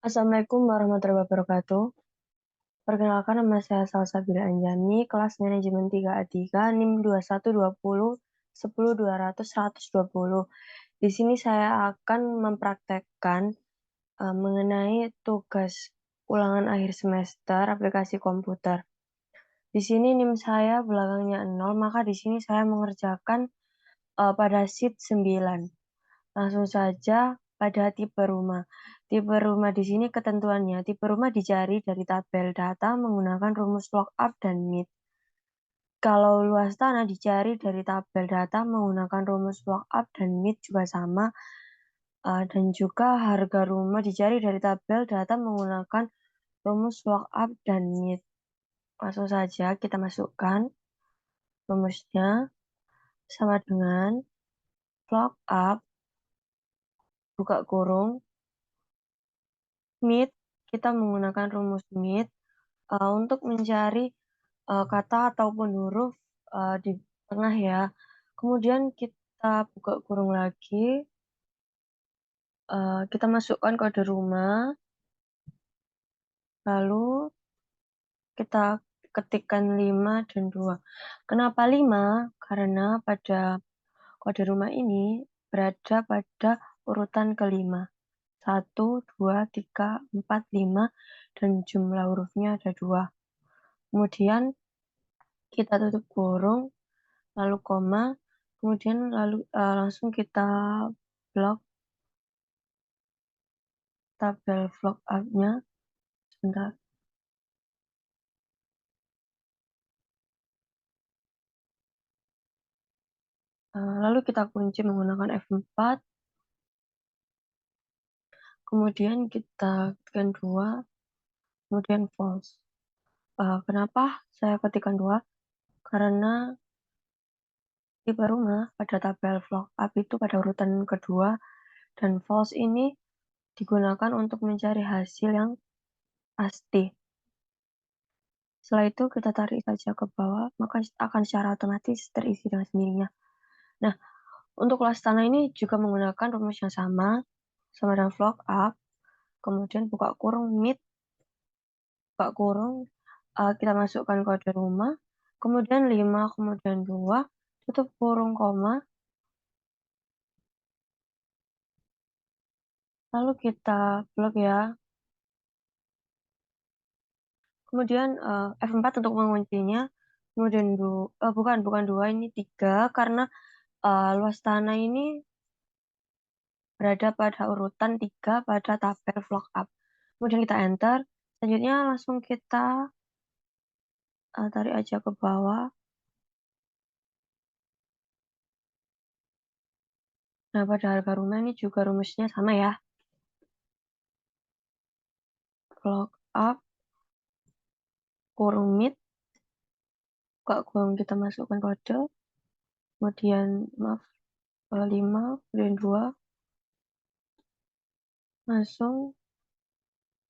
Assalamualaikum warahmatullahi wabarakatuh. Perkenalkan, nama saya Salsabila Anjani, kelas manajemen 3A3, NIM 2120 10 200 120. Di sini saya akan mempraktekkan mengenai tugas ulangan akhir semester aplikasi komputer. Di sini NIM saya belakangnya 0, maka di sini saya mengerjakan pada sheet 9. Langsung saja pada tipe rumah. Tipe rumah di sini ketentuannya, tipe rumah dicari dari tabel data menggunakan rumus lookup dan MIT. Kalau luas tanah dicari dari tabel data menggunakan rumus lookup dan MIT juga sama. Dan juga harga rumah dicari dari tabel data menggunakan rumus lookup dan MIT. Langsung saja kita masukkan rumusnya sama dengan lookup, buka kurung, MIT, kita menggunakan rumus MIT untuk mencari kata ataupun huruf di tengah ya. Kemudian kita buka kurung lagi, kita masukkan kode rumah, lalu kita ketikkan 5 dan 2. Kenapa 5? Karena pada kode rumah ini berada pada urutan kelima. 1, 2, 3, 4, 5, dan jumlah hurufnya ada 2. Kemudian kita tutup kurung, lalu koma, kemudian langsung kita blok tabel lookup-nya. Sebentar. Lalu kita kunci menggunakan F4, kemudian kita ketikkan 2, kemudian false. Kenapa saya ketikkan 2? Karena tipe rumah pada tabel lookup itu pada urutan kedua, dan false ini digunakan untuk mencari hasil yang pasti. Setelah itu kita tarik saja ke bawah, maka akan secara otomatis terisi dengan sendirinya. Nah, untuk luas tanah ini juga menggunakan rumus yang sama dengan lookup, kemudian buka kurung MIT, buka kurung, kita masukkan kode rumah, kemudian 5, kemudian 2, tutup kurung koma, lalu kita blok ya. Kemudian F4 untuk menguncinya, kemudian bukan 2, ini 3, karena luas tanah ini berada pada urutan 3 pada tabel lookup. Kemudian kita enter. Selanjutnya langsung kita tarik aja ke bawah. Nah, pada harga rumah ini juga rumusnya sama ya. Lookup, kurung MIT, buka kurung, kita masukkan kode. Kemudian, 5, kemudian 2. Langsung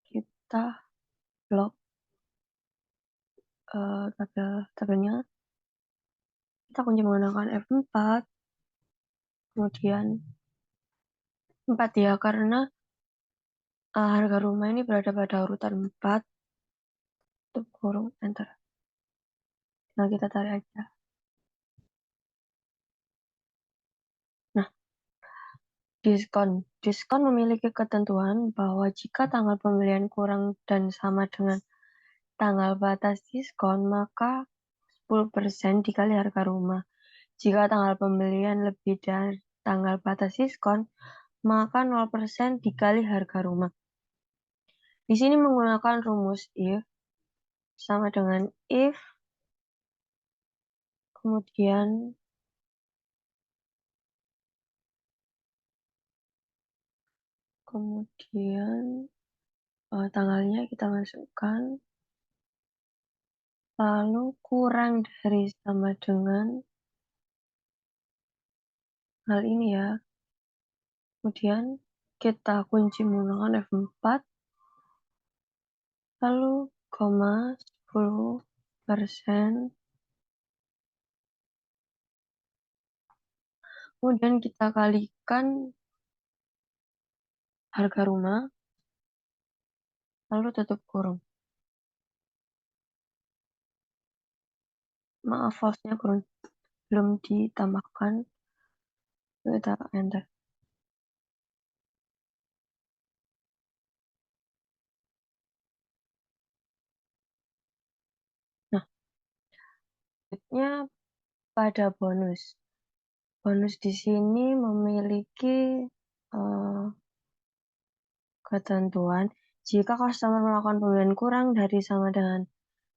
kita blok tabelnya. Kita kunci menggunakan F4. Kemudian 4 ya, karena harga rumah ini berada pada urutan 4. Tutup kurung, enter. Nah, kita tarik aja. Nah, diskon. Diskon memiliki ketentuan bahwa jika tanggal pembelian kurang dan sama dengan tanggal batas diskon, maka 10% dikali harga rumah. Jika tanggal pembelian lebih dari tanggal batas diskon, maka 0% dikali harga rumah. Di sini menggunakan rumus if, sama dengan if, kemudian tanggalnya kita masukkan, lalu kurang dari sama dengan hal ini ya. Kemudian kita kunci menggunakan F4, lalu koma 10%, kemudian kita kalikan harga rumah, lalu tutup kurung. Maaf, false-nya belum ditambahkan, kita enter. Nah, selanjutnya pada bonus. Bonus di sini memiliki ketentuan jika customer melakukan pembelian kurang dari sama dengan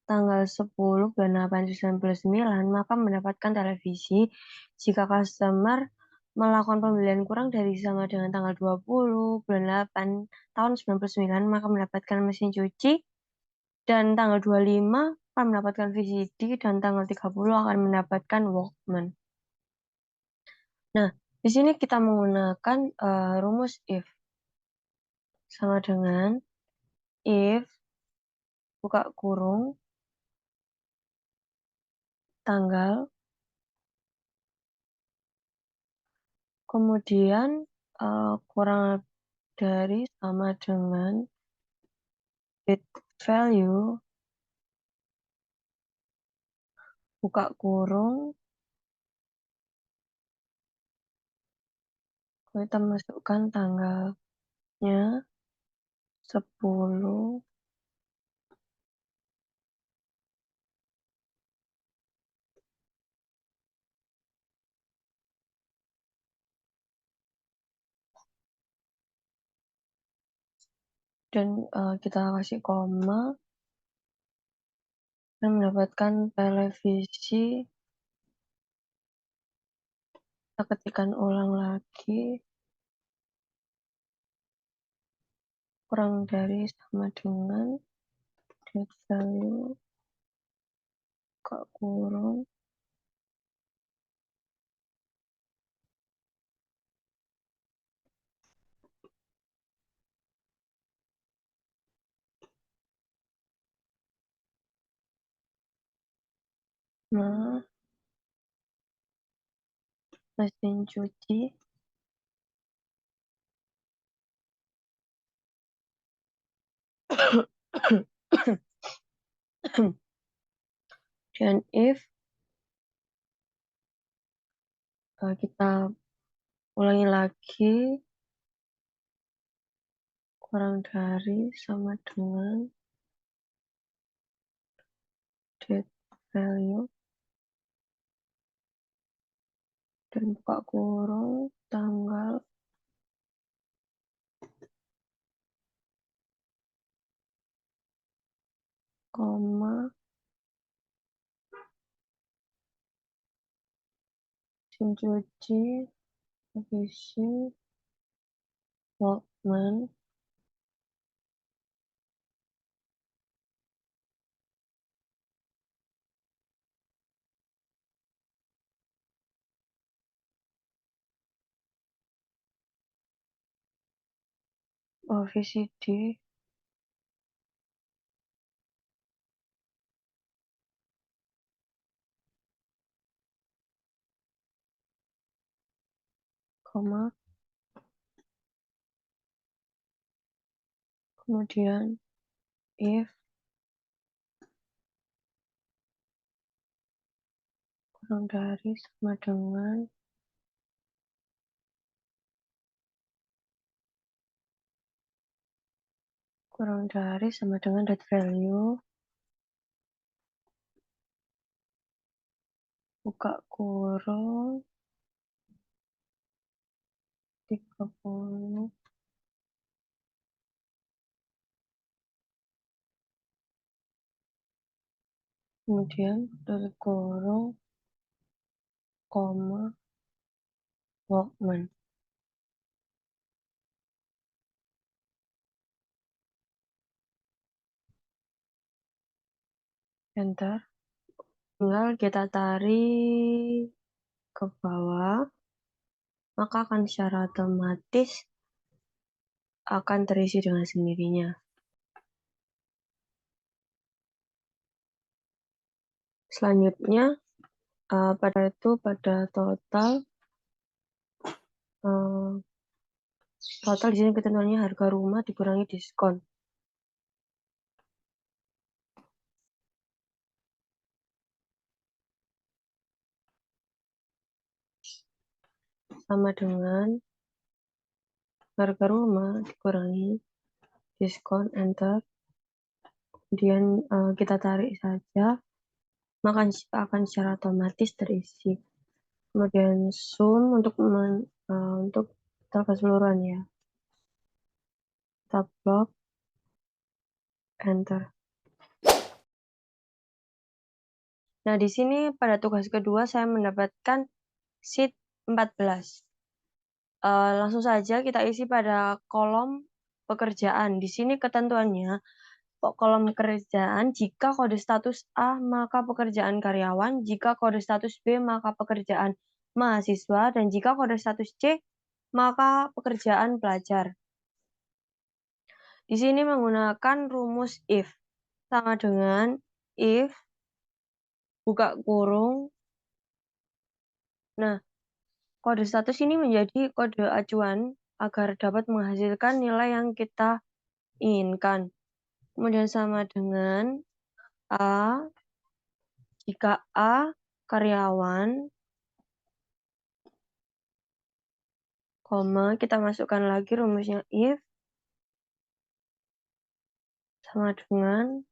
tanggal 10 bulan 8 1999, maka mendapatkan televisi. Jika customer melakukan pembelian kurang dari sama dengan tanggal 20 bulan 8 tahun 99, maka mendapatkan mesin cuci. Dan tanggal 25 akan mendapatkan VCD, dan tanggal 30 akan mendapatkan Walkman. Nah, di sini kita menggunakan rumus if. Sama dengan if, buka kurung, tanggal, kemudian kurang dari sama dengan date value, buka kurung, kita masukkan tanggalnya 10, dan kita kasih koma, dan mendapatkan televisi. Kita ketikkan ulang lagi, kurang dari sama dengan date value, buka kurung, nah, mesin cuci, dan if kita ulangi lagi, kurang dari sama dengan date value, dan buka kurung, tanggal, koma, mesin cuci, televisi, Walkman, VCD, koma, kemudian if kurang dari sama dengan date value, buka kurung, 30, kemudian tutup kurung, koma, Walkman, enter. Tinggal kita tarik ke bawah, maka akan secara otomatis akan terisi dengan sendirinya. Selanjutnya, pada total, total di sini ketentuannya harga rumah dikurangi diskon. sama dengan harga rumah dikurangi diskon, enter. Kemudian kita tarik saja, maka akan secara otomatis terisi. Kemudian sum untuk total keseluruhan ya. Kita blok, enter. Nah, di sini pada tugas kedua saya mendapatkan sheet 14. Langsung saja kita isi pada kolom pekerjaan. Di sini ketentuannya, kolom pekerjaan jika kode status A maka pekerjaan karyawan, jika kode status B maka pekerjaan mahasiswa, dan jika kode status C maka pekerjaan pelajar. Di sini menggunakan rumus if, sama dengan if buka kurung. Nah, kode status ini menjadi kode acuan agar dapat menghasilkan nilai yang kita inginkan. Kemudian sama dengan A, jika A karyawan, koma, kita masukkan lagi rumusnya if, sama dengan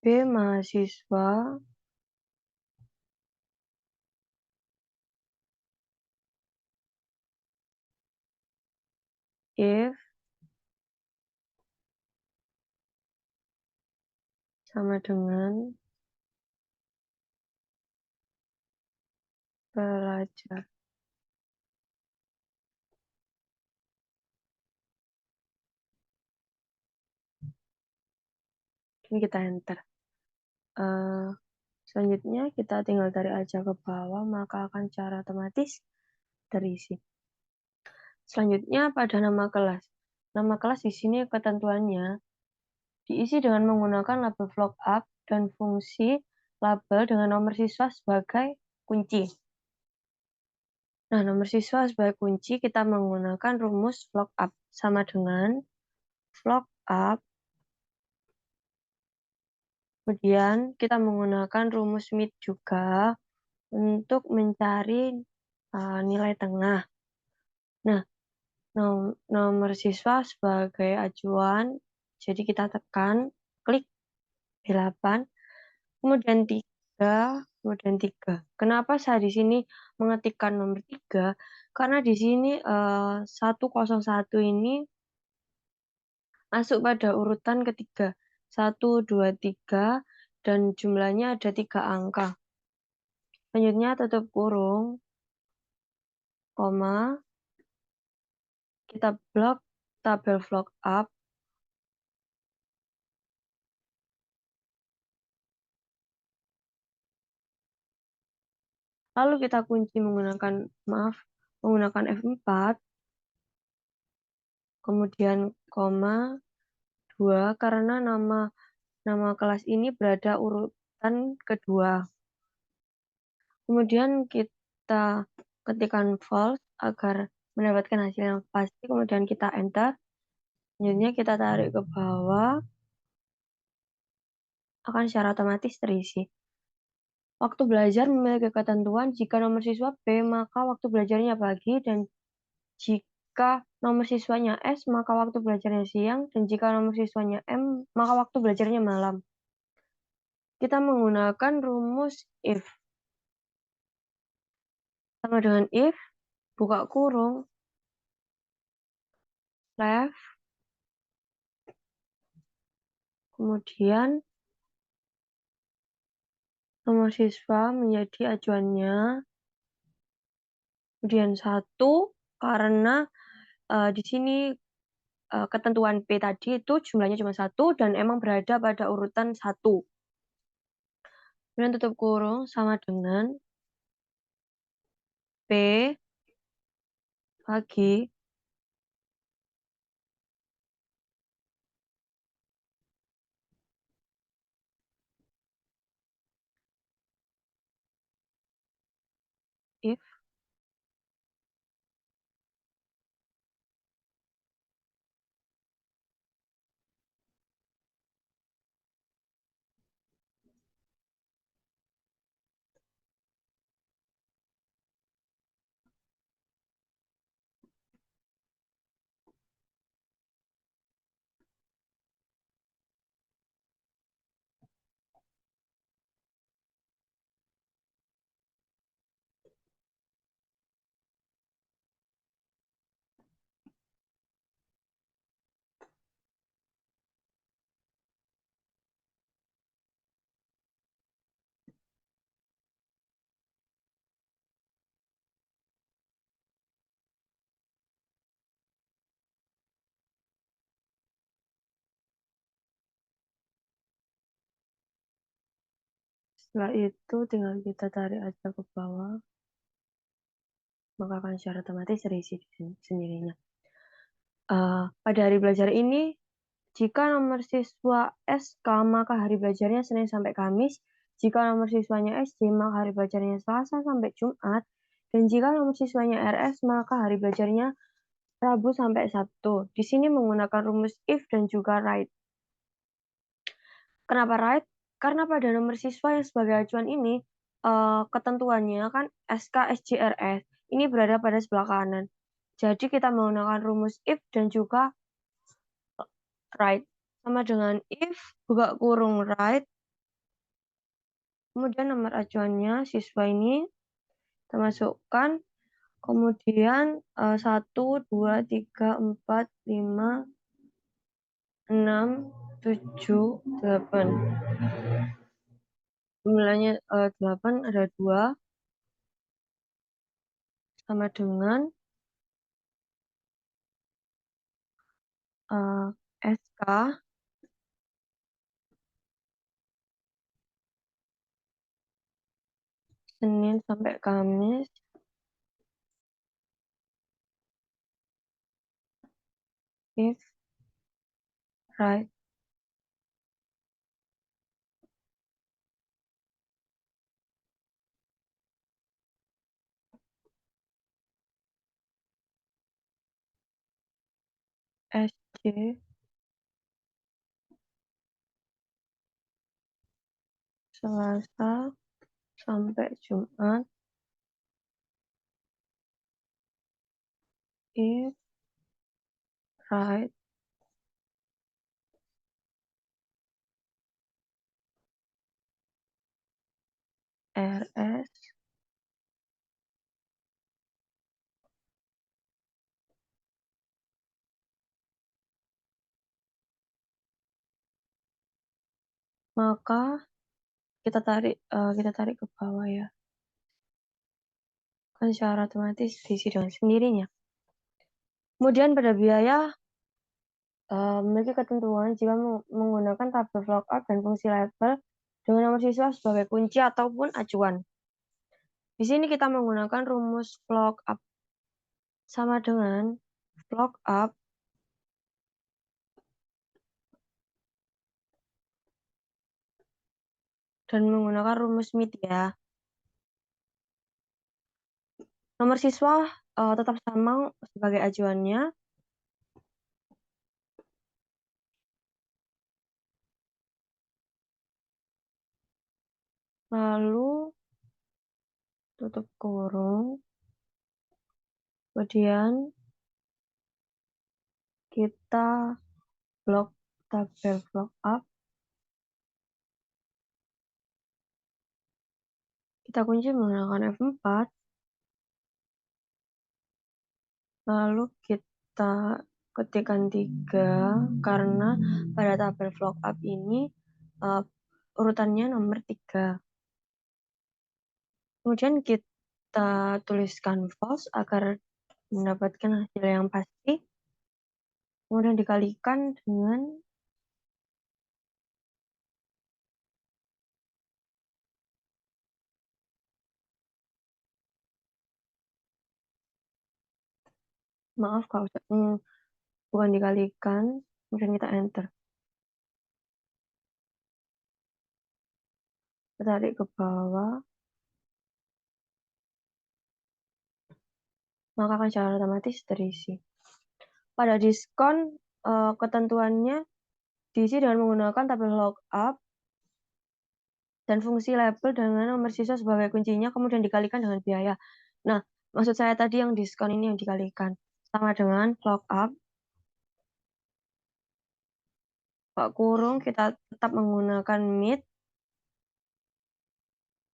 B mahasiswa, if, sama dengan pelajar. Ini kita enter. Selanjutnya kita tinggal tarik aja ke bawah, maka akan secara otomatis terisi. Selanjutnya pada nama kelas. Nama kelas di sini ketentuannya diisi dengan menggunakan label lookup dan fungsi label dengan nomor siswa sebagai kunci. Nah, nomor siswa sebagai kunci kita menggunakan rumus lookup, sama dengan lookup. Kemudian kita menggunakan rumus mid juga untuk mencari nilai tengah. Nah, nomor siswa sebagai acuan, jadi kita tekan, klik B8, kemudian 3, kemudian 3. Kenapa saya di sini mengetikkan nomor 3? Karena di sini 101 ini masuk pada urutan ketiga. 1, 2, 3, dan jumlahnya ada 3 angka. Selanjutnya tutup kurung, koma, kita blok tabel lookup, lalu kita kunci menggunakan F4, kemudian koma 2, karena nama kelas ini berada urutan kedua. Kemudian kita ketikkan false agar mendapatkan hasil yang pasti, kemudian kita enter. Selanjutnya kita tarik ke bawah, akan secara otomatis terisi. Waktu belajar memiliki ketentuan, jika nomor siswa B maka waktu belajarnya pagi, dan jika nomor siswanya S maka waktu belajarnya siang, dan jika nomor siswanya M maka waktu belajarnya malam. Kita menggunakan rumus if, sama dengan if buka kurung left, kemudian nomor siswa menjadi acuannya, kemudian 1 karena di sini ketentuan P tadi itu jumlahnya cuma 1 dan emang berada pada urutan 1. Kemudian tutup kurung sama dengan P bagi if, Setelah itu tinggal kita tarik aja ke bawah, maka akan secara otomatis terisi di sini sendirinya. Pada hari belajar ini, jika nomor siswa SK, maka hari belajarnya Senin sampai Kamis. Jika nomor siswanya SD, maka hari belajarnya Selasa sampai Jumat. Dan jika nomor siswanya RS, maka hari belajarnya Rabu sampai Sabtu. Di sini menggunakan rumus if dan juga right. Kenapa right? Karena pada nomor siswa yang sebagai acuan ini, ketentuannya kan SK, SJ, RS. Ini berada pada sebelah kanan. Jadi kita menggunakan rumus if dan juga right. Sama dengan if, buka kurung right, kemudian nomor acuannya siswa ini kita masukkan, kemudian 1, 2, 3, 4, 5, 6, 7, 8. Jumlahnya 8 ada 2, sama dengan SK Senin sampai Kamis if right SJ Selasa sampai Jumat if right RS maka kita tarik ke bawah ya, kan secara otomatis diisi dengan sendirinya. Kemudian pada biaya memiliki ketentuan jika menggunakan tabel lookup dan fungsi label dengan nomor siswa sebagai kunci ataupun acuan. Di sini kita menggunakan rumus lookup sama dengan lookup dan menggunakan rumus MIT ya. Nomor siswa tetap sama sebagai acuannya. Lalu tutup kurung. Kemudian kita blok tabel lookup. Kita kunci menggunakan F4. Lalu kita ketikkan 3 karena pada tabel lookup ini urutannya nomor 3. Kemudian kita tuliskan false agar mendapatkan hasil yang pasti. Kemudian dikalikan dengan maaf kalau bukan dikalikan, kemudian kita enter. Kita tarik ke bawah, maka akan secara otomatis terisi. Pada diskon, ketentuannya diisi dengan menggunakan tabel lookup dan fungsi label dengan nomor siswa sebagai kuncinya, kemudian dikalikan dengan biaya. Nah, maksud saya tadi yang diskon ini yang dikalikan. Sama dengan lookup, buka kurung, kita tetap menggunakan MIT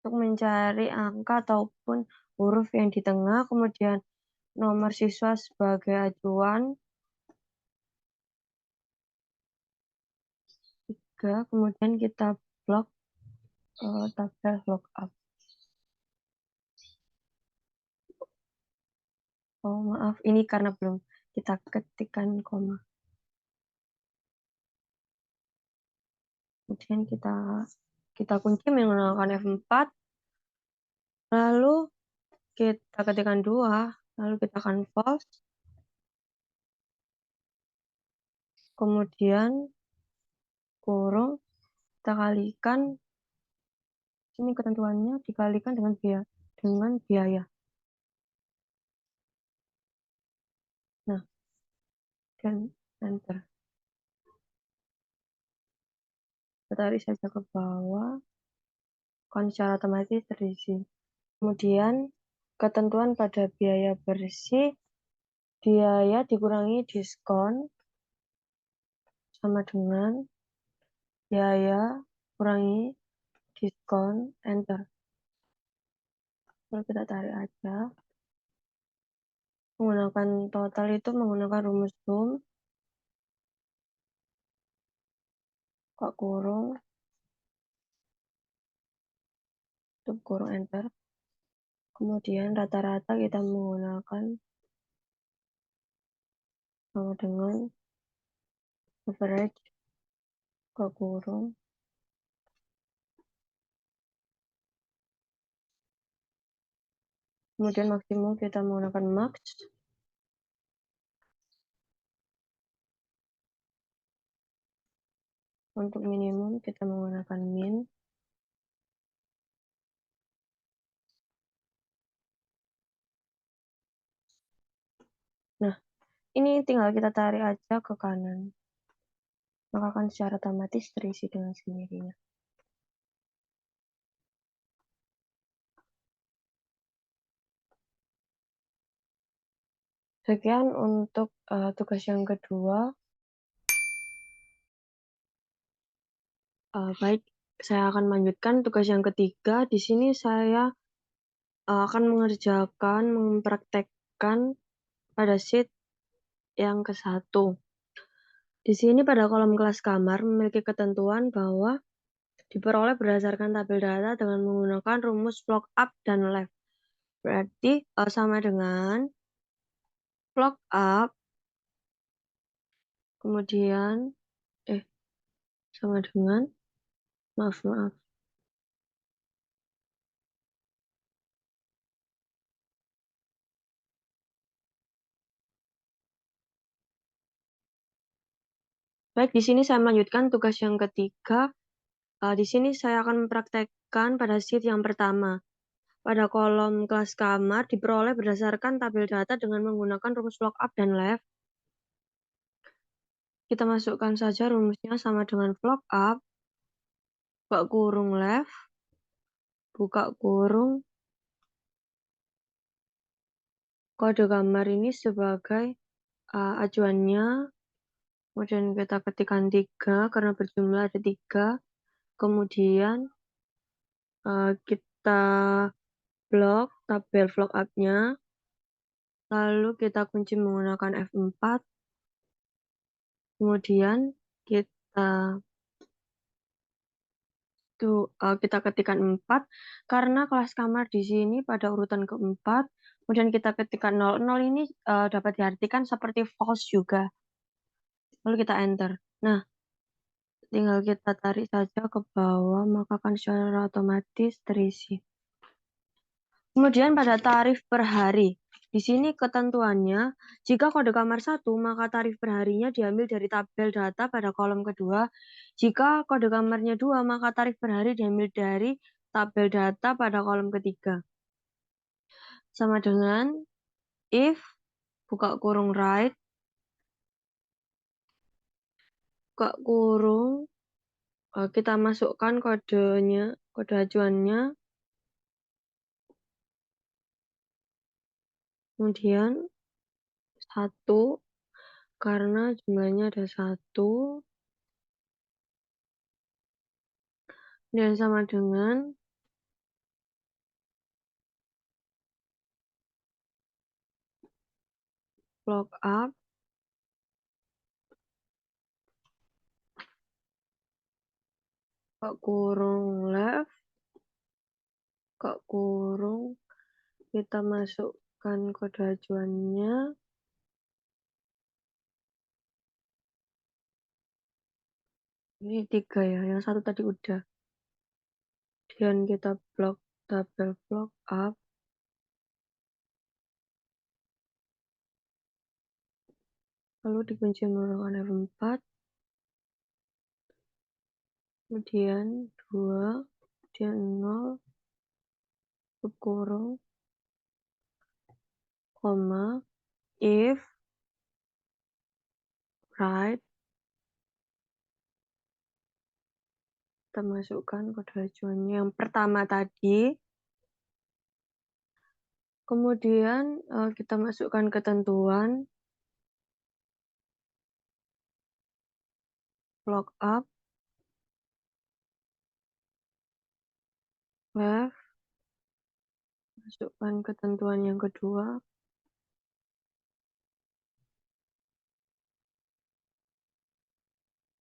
untuk mencari angka ataupun huruf yang di tengah, kemudian nomor siswa sebagai acuan, 3, kemudian kita blok tabel lookup. Oh maaf, ini karena belum kita ketikkan koma. Kemudian kita kita kunci menggunakan F4, lalu kita ketikkan 2, lalu kita akan false, kemudian kurung, kita kalikan, sini ketentuannya dikalikan dengan biaya. Nah, dan enter. Kita tarik saja ke bawah, akan secara otomatis terisi. Kemudian ketentuan pada biaya bersih, biaya dikurangi diskon sama dengan biaya kurangi diskon, enter. Lalu kita tarik aja. Menggunakan total itu menggunakan rumus sum, buka kurung, tutup kurung, enter. Kemudian rata-rata kita menggunakan sama dengan average, buka kurung. Kemudian maksimum kita menggunakan max. Untuk minimum kita menggunakan min. Nah, ini tinggal kita tarik aja ke kanan. Maka akan secara otomatis terisi dengan sendirinya. Sekian untuk tugas yang kedua. Baik, saya akan melanjutkan tugas yang ketiga. Di sini saya akan mempraktekkan pada sheet yang ke-1. Di sini pada kolom kelas kamar memiliki ketentuan bahwa diperoleh berdasarkan tabel data dengan menggunakan rumus log up dan left. Berarti sama dengan log up, kemudian sama dengan, maaf. Baik, di sini saya melanjutkan tugas yang ketiga. Di sini saya akan mempraktekkan pada sheet yang pertama. Pada kolom kelas kamar diperoleh berdasarkan tabel data dengan menggunakan rumus log up dan left. Kita masukkan saja rumusnya sama dengan log up, buka kurung left, buka kurung, kode kamar ini sebagai acuannya, kemudian kita ketikkan 3 karena berjumlah ada 3, kemudian kita blok tabel log up-nya, lalu kita kunci menggunakan F4, kemudian kita ketikkan 4 karena kelas kamar di sini pada urutan keempat, kemudian kita ketikkan 00 ini dapat diartikan seperti false juga. Lalu kita enter. Nah, tinggal kita tarik saja ke bawah, maka akan secara otomatis terisi. Kemudian pada tarif per hari. Di sini ketentuannya, jika kode kamar 1, maka tarif per harinya diambil dari tabel data pada kolom kedua. Jika kode kamarnya 2, maka tarif per hari diambil dari tabel data pada kolom ketiga. Sama dengan if, buka kurung right, buka kurung, kita masukkan kodenya, kode acuannya, kemudian 1, karena jumlahnya ada 1, dan sama dengan log up, buka kurung left, buka kurung, kita masukkan kode acuannya, ini 3 ya, yang 1 tadi udah. kemudian kita blok tabel block up, lalu dikunci menggunakan F4, kemudian 2, kemudian 0, tutup kurung, koma, if, right, kita masukkan kode acuannya yang pertama tadi, kemudian kita masukkan ketentuan block up, left, masukkan ketentuan yang kedua,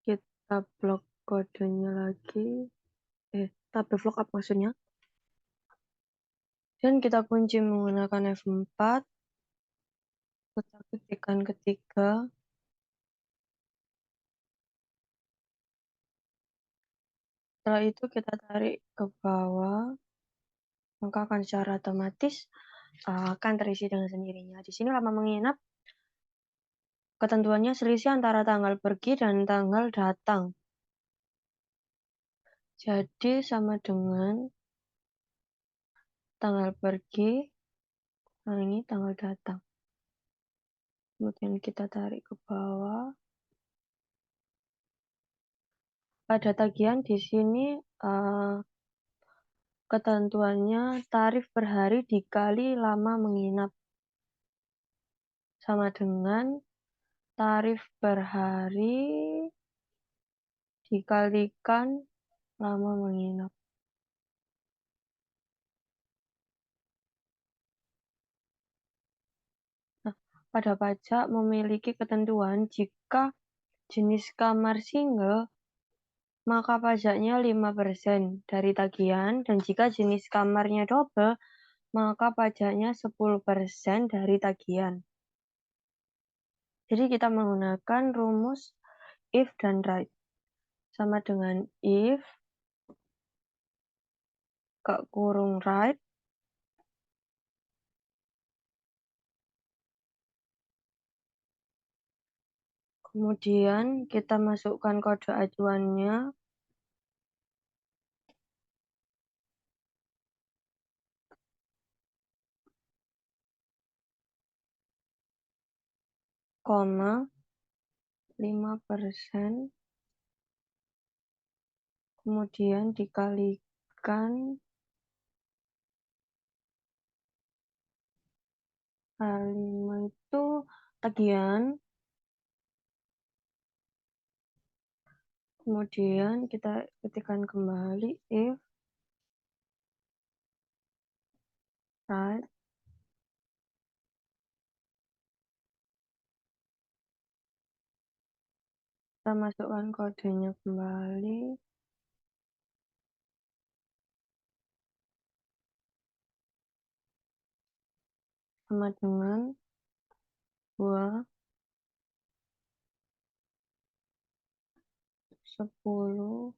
kita blok kodenya lagi, tabel block up maksudnya, dan kita kunci menggunakan F4, kita ketikkan ketiga, setelah itu kita tarik ke bawah, maka akan secara otomatis akan terisi dengan sendirinya. Di sini lama menginap, ketentuannya selisih antara tanggal pergi dan tanggal datang. Jadi sama dengan tanggal pergi, ini tanggal datang. Kemudian kita tarik ke bawah. Pada tagihan di sini ketentuannya tarif per hari dikali lama menginap. Sama dengan tarif per hari dikalikan lama menginap. Nah, pada pajak memiliki ketentuan jika jenis kamar single, maka pajaknya 5% dari tagihan, dan jika jenis kamarnya double, maka pajaknya 10% dari tagihan. Jadi kita menggunakan rumus if dan right. Sama dengan if, kurung right, kemudian kita masukkan kode acuannya, koma, 5%, kemudian dikalikan H5 itu tagihan, kemudian kita ketikkan kembali if, right, kita masukkan kodenya kembali, sama dengan 2, 10%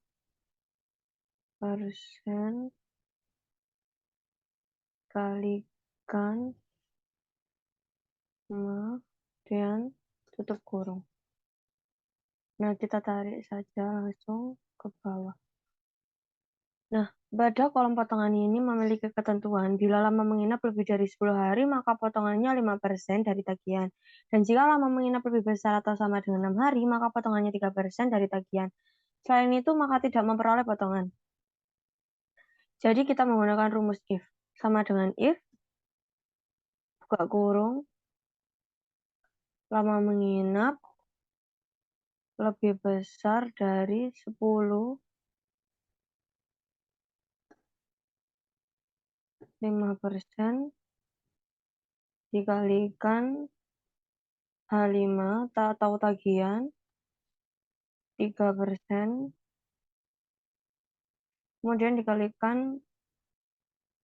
kalikan 5, dan tutup kurung. Nah, kita tarik saja langsung ke bawah. Nah, pada kolom potongan ini memiliki ketentuan, bila lama menginap lebih dari 10 hari, maka potongannya 5% dari tagihan. Dan jika lama menginap lebih besar atau sama dengan 6 hari, maka potongannya 3% dari tagihan. Selain itu, maka tidak memperoleh potongan. Jadi kita menggunakan rumus if. Sama dengan if, buka kurung, lama menginap lebih besar dari 10, 5% dikalikan H5 atau tagihan, 3%, kemudian dikalikan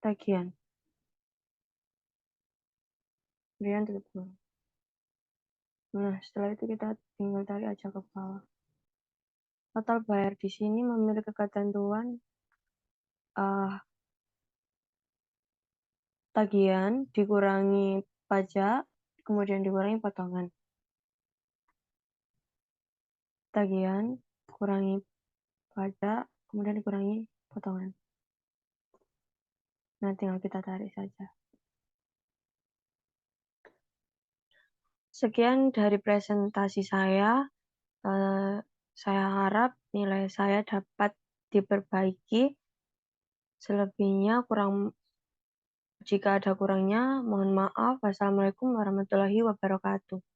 tagihan, kemudian tutup kurung. Nah, setelah itu kita tinggal tarik aja ke bawah. Total bayar di sini memiliki ketentuan eee, tagihan, dikurangi pajak, kemudian dikurangi potongan. Tagihan, kurangi pajak, kemudian dikurangi potongan. Nah, tinggal kita tarik saja. Sekian dari presentasi saya. Saya harap nilai saya dapat diperbaiki. Selebihnya jika ada kurangnya, mohon maaf. Wassalamualaikum warahmatullahi wabarakatuh.